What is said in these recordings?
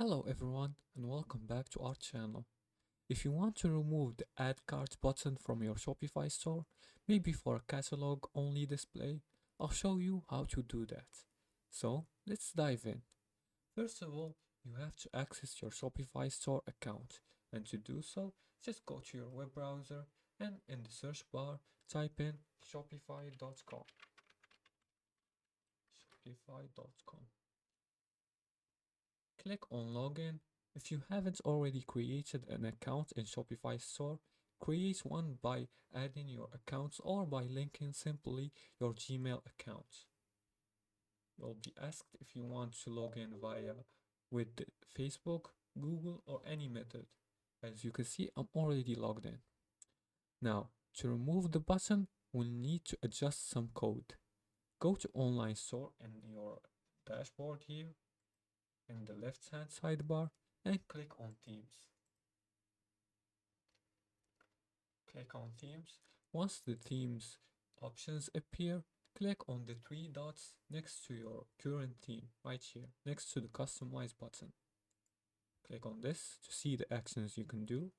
Hello everyone and welcome back to our channel. If you want to remove the add cards button from your Shopify store, maybe for a catalog only display, I'll show you how to do that. So let's dive in. First of all, you have to access your Shopify store account, and to do so, just go to your web browser and in the search bar type in shopify.com. Shopify.com. Click on Login. If you haven't already created an account in Shopify store, create one by adding your accounts or by linking simply your Gmail account. You'll be asked if you want to log in via with Facebook, Google, or any method. As you can see, I'm already logged in. Now, to remove the button, we'll need to adjust some code. Go to online store in your dashboard here in the left hand sidebar and click on themes. Click on themes. Once the themes options appear, click on the three dots next to your current theme right here, next to the customize button. Click on this to see the actions you can do,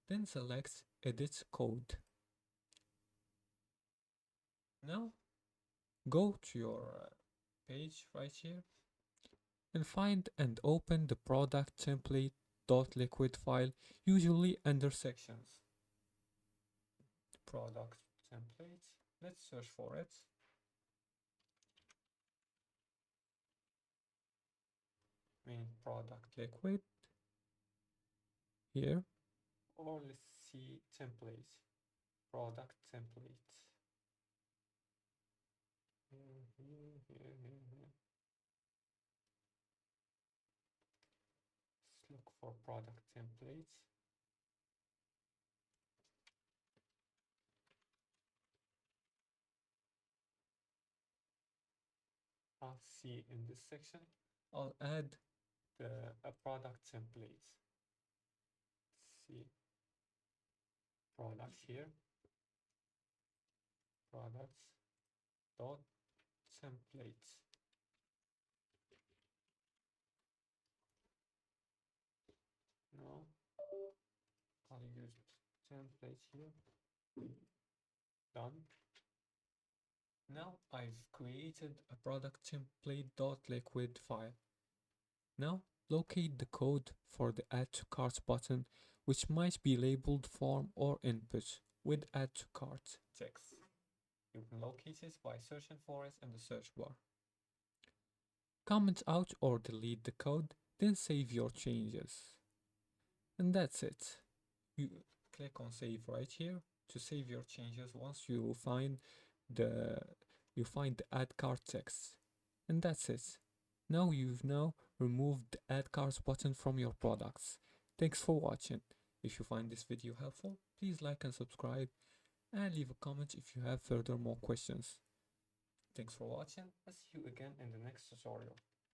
then select edit code. Now go to your page right here and find and open the product template.liquid file, usually under sections. Product template. Let's search for it. Main product liquid here, or let's see template. Product template. Here. Let's look for product templates. I'll see in this section. I'll add a product template. Let's see products here. Products dot templates. No, I'll use template here. Done. Now I've created a product template.liquid file. Now locate the code for the add to cart button, which might be labeled form or input with add to cart text. You can locate it by searching for it in the search bar. Comment out or delete the code, then save your changes. And that's it. You click on save right here to save your changes once you find the add cart text. And that's it. Now you've removed the add cards button from your products. Thanks for watching. If you find this video helpful, please like and subscribe and leave a comment if you have further more questions. Thanks for watching. I'll see you again in the next tutorial.